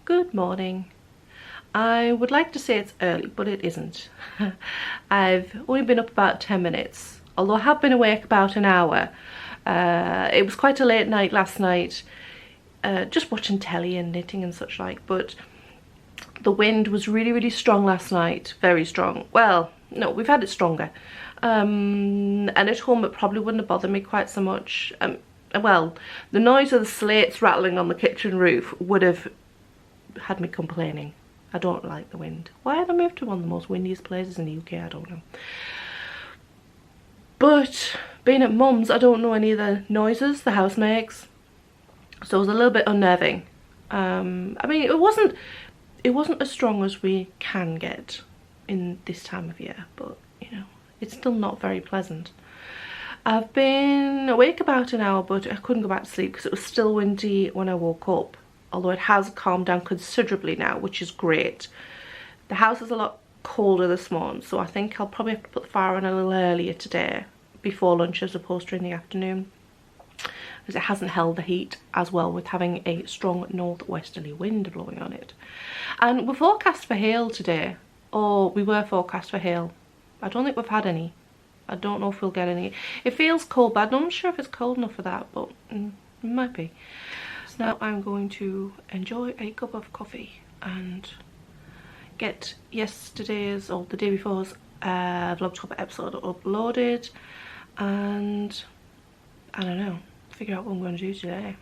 Good morning. I would like to say it's early, but it isn't. I've only been up about 10 minutes, although I have been awake about an hour. It was quite a late night last night, just watching telly and knitting and such like, but the wind was really strong last night, very strong. Well, no, we've had it stronger. And at home it probably wouldn't have bothered me quite so much. Well, the noise of the slates rattling on the kitchen roof would have had me complaining. I don't like the wind. Why have I moved to one of the most windiest places in the UK? I don't know. But being at mum's, I don't know any of the noises the house makes, so it was a little bit unnerving. I mean, it wasn't as strong as we can get in this time of year, but you know, it's still not very pleasant. I've been awake about an hour, but I couldn't go back to sleep because it was still windy when I woke up. Although it has calmed down considerably now, which is great. The house is a lot colder this morning, so I think I'll probably have to put the fire on a little earlier today, before lunch as opposed to in the afternoon, because it hasn't held the heat as well with having a strong northwesterly wind blowing on it. And we're forecast for hail today, or we were forecast for hail. I don't think we've had any. I don't know if we'll get any. It feels cold, but I'm not sure if it's cold enough for that, but it might be. Now I'm going to enjoy a cup of coffee and get yesterday's or the day before's Vlogtober episode uploaded, and I don't know, figure out what I'm going to do today.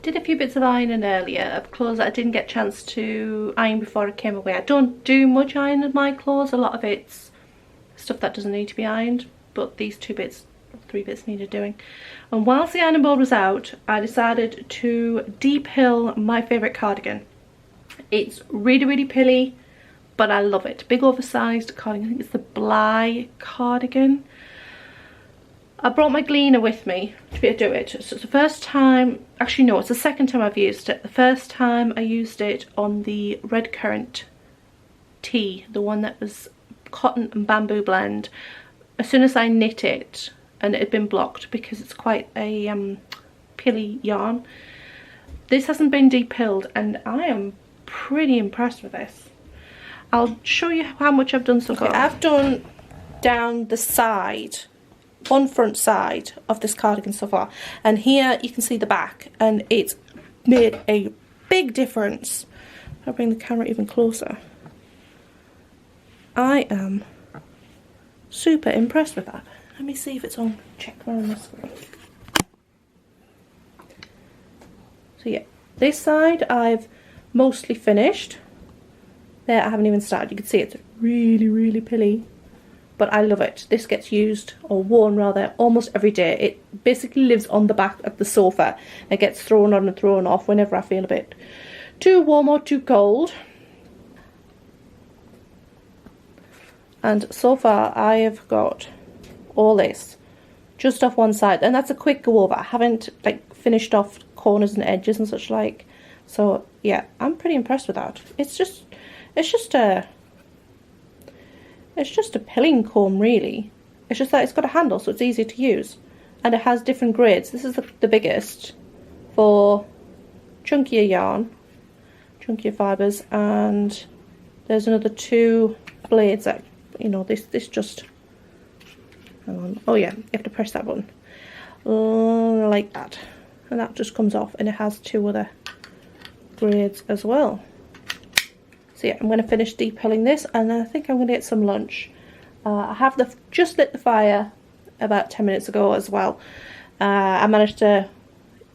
Did a few bits of ironing earlier of clothes that I didn't get a chance to iron before I came away. I don't do much ironing of my clothes. A lot of it's stuff that doesn't need to be ironed, but these three bits needed doing. And whilst the ironing board was out, I decided to deep hill my favourite cardigan. It's really pilly, but I love it. Big oversized cardigan. I think it's the Bly cardigan. I brought my gleaner with me to be able to do it. So it's the first time, actually no, it's the second time I've used it. The first time I used it on the red currant tee, the one that was cotton and bamboo blend, as soon as I knit it, and it had been blocked because it's quite a pilly yarn. This hasn't been depilled, and I am pretty impressed with this. I'll show you how much I've done so far. I've done down the side, one front side of this cardigan so far, and here you can see the back, and it's made a big difference. I'll bring the camera even closer. I am super impressed with that. Let me see if it's on. Check on this one. So yeah, this side I've mostly finished. There, I haven't even started. You can see it's really, really pilly, but I love it. This gets used, or worn rather, almost every day. It basically lives on the back of the sofa. It gets thrown on and thrown off whenever I feel a bit too warm or too cold. And so far I have got all this just off one side, and that's a quick go over. I haven't like finished off corners and edges and such like. So yeah, I'm pretty impressed with that. It's just a pilling comb really. It's just that it's got a handle, so it's easy to use, and it has different grades. This is the biggest for chunkier yarn, chunkier fibres, and there's another 2 blades that, you know, this just, hang on, oh yeah, you have to press that button like that, and that just comes off, and it has 2 other grades as well. So yeah, I'm going to finish depilling this, and I think I'm going to get some lunch. I have just lit the fire about 10 minutes ago as well. I managed to,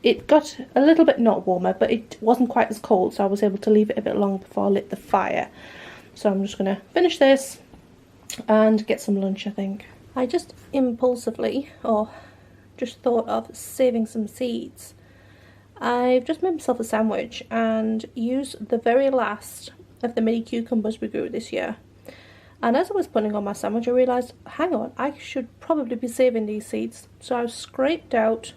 it got a little bit not warmer, but it wasn't quite as cold, so I was able to leave it a bit long before I lit the fire. So I'm just going to finish this and get some lunch, I think. I just impulsively, or just thought of saving some seeds. I've just made myself a sandwich and used the very last of the mini cucumbers we grew this year. And as I was putting on my sandwich, I realised, hang on, I should probably be saving these seeds. So I've scraped out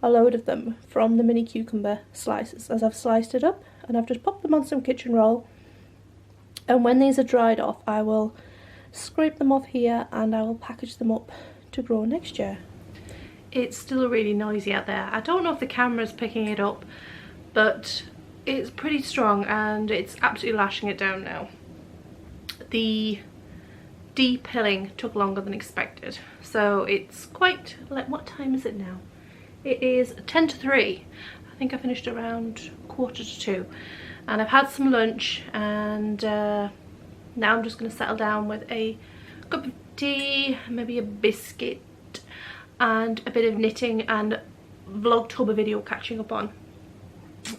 a load of them from the mini cucumber slices as I've sliced it up, and I've just popped them on some kitchen roll. And when these are dried off, I will scrape them off here and I will package them up to grow next year. It's still really noisy out there. I don't know if the camera's picking it up, but it's pretty strong and it's absolutely lashing it down now. The depilling took longer than expected, so it's quite, like, what time is it now? It is 10 to 3. I think I finished around 1:45, and I've had some lunch, and now I'm just going to settle down with a cup of tea, maybe a biscuit, and a bit of knitting and Vlogtober video catching up on.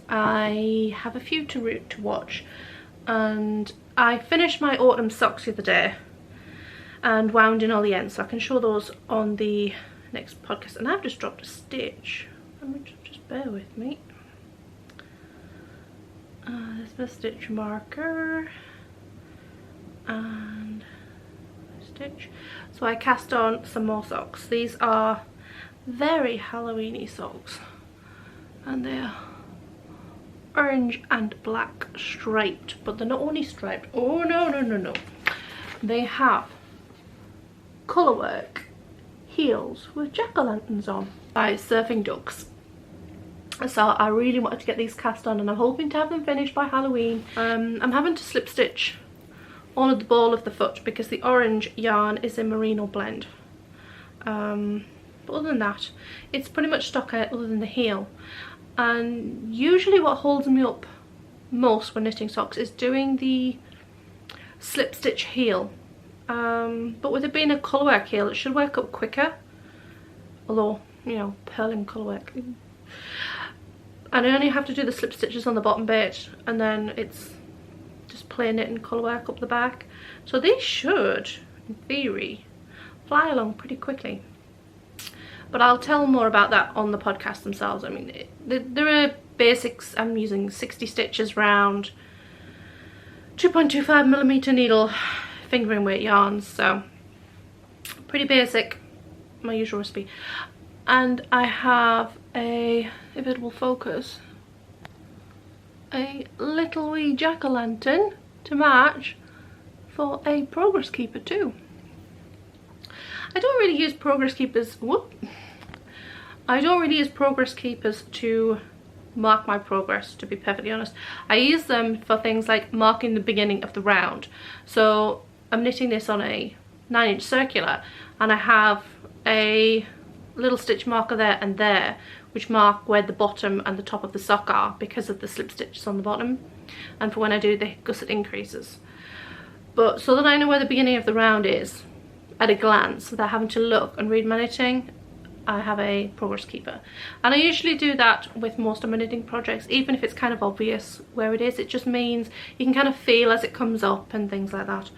I have a few to watch, and I finished my autumn socks the other day and wound in all the ends, so I can show those on the next podcast. And I've just dropped a stitch. Just bear with me. There's my stitch marker and stitch. So I cast on some more socks. These are very Halloweeny socks, and they're orange and black striped, but they're not only striped. Oh no, they have colourwork heels with jack-o'-lanterns on by Surfing Ducks. So I really wanted to get these cast on, and I'm hoping to have them finished by Halloween. I'm having to slip stitch all of the ball of the foot because the orange yarn is a merino blend. But other than that, it's pretty much stock out other than the heel. And usually what holds me up most when knitting socks is doing the slip stitch heel. But with it being a colourwork heel, it should work up quicker. Although, you know, purling colourwork. And I only have to do the slip stitches on the bottom bit, and then it's just plain knit and colourwork up the back. So these should, in theory, fly along pretty quickly. But I'll tell more about that on the podcast themselves. I mean, there are basics. I'm using 60 stitches round, 2.25mm needle, fingering weight yarns, so pretty basic, my usual recipe. And I have if it will focus, a little wee jack-o'-lantern to match for a progress keeper too. I don't really use progress keepers. I don't really use progress keepers to mark my progress, to be perfectly honest. I use them for things like marking the beginning of the round. So I'm knitting this on a 9-inch circular, and I have a little stitch marker there and there which mark where the bottom and the top of the sock are because of the slip stitches on the bottom, and for when I do the gusset increases. But so that I know where the beginning of the round is at a glance without having to look and read my knitting, I have a progress keeper. And I usually do that with most of my knitting projects, even if it's kind of obvious where it is. It just means you can kind of feel as it comes up and things like that.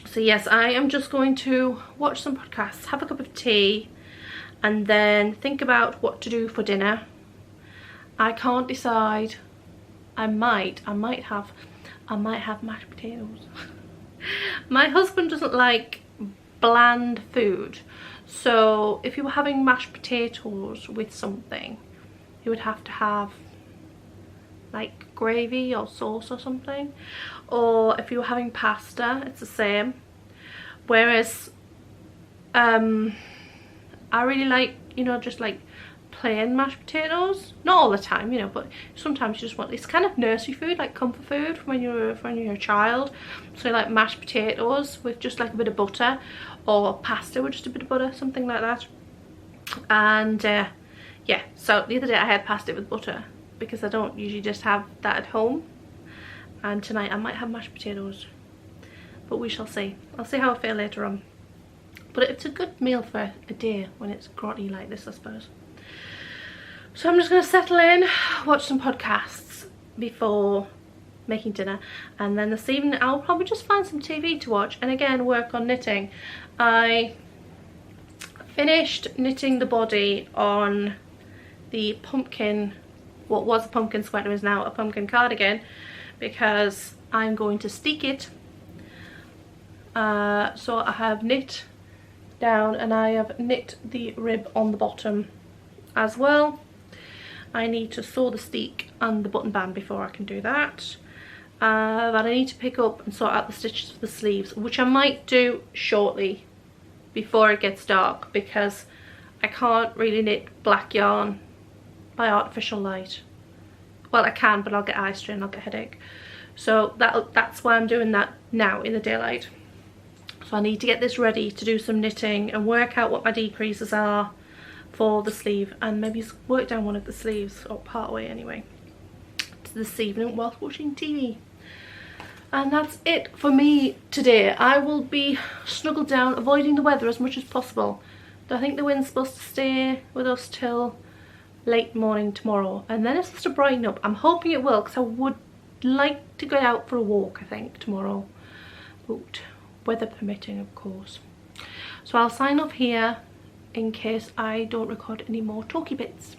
So yes, I am just going to watch some podcasts, have a cup of tea, and then think about what to do for dinner. I can't decide. I might have mashed potatoes. My husband doesn't like bland food, so if you were having mashed potatoes with something, you would have to have like gravy or sauce or something. Or if you were having pasta, it's the same. Whereas I really like, you know, just like plain mashed potatoes. Not all the time, you know, but sometimes you just want, it's kind of nursery food, like comfort food when you're a child. So like mashed potatoes with just like a bit of butter, or pasta with just a bit of butter, something like that. And yeah, so the other day I had pasta with butter because I don't usually just have that at home, and tonight I might have mashed potatoes, but we shall see. I'll see how I feel later on. But it's a good meal for a day when it's grotty like this, I suppose. So I'm just going to settle in, watch some podcasts before making dinner, and then this evening I'll probably just find some TV to watch and again work on knitting. I finished knitting the body on the pumpkin, what was a pumpkin sweater is now a pumpkin cardigan, because I'm going to steek it. So I have knit down and I have knit the rib on the bottom as well. I need to sew the steek and the button band before I can do that. But I need to pick up and sort out the stitches for the sleeves, which I might do shortly before it gets dark, because I can't really knit black yarn by artificial light. Well, I can, but I'll get eye strain, I'll get headache. So that's why I'm doing that now in the daylight. So I need to get this ready to do some knitting and work out what my decreases are for the sleeve, and maybe work down one of the sleeves, or part way anyway, to this evening whilst watching TV. And that's it for me today. I will be snuggled down, avoiding the weather as much as possible. I think the wind's supposed to stay with us till late morning tomorrow, and then it's supposed to brighten up. I'm hoping it will, because I would like to go out for a walk, I think, tomorrow. But weather permitting, of course. So I'll sign off here in case I don't record any more talky bits.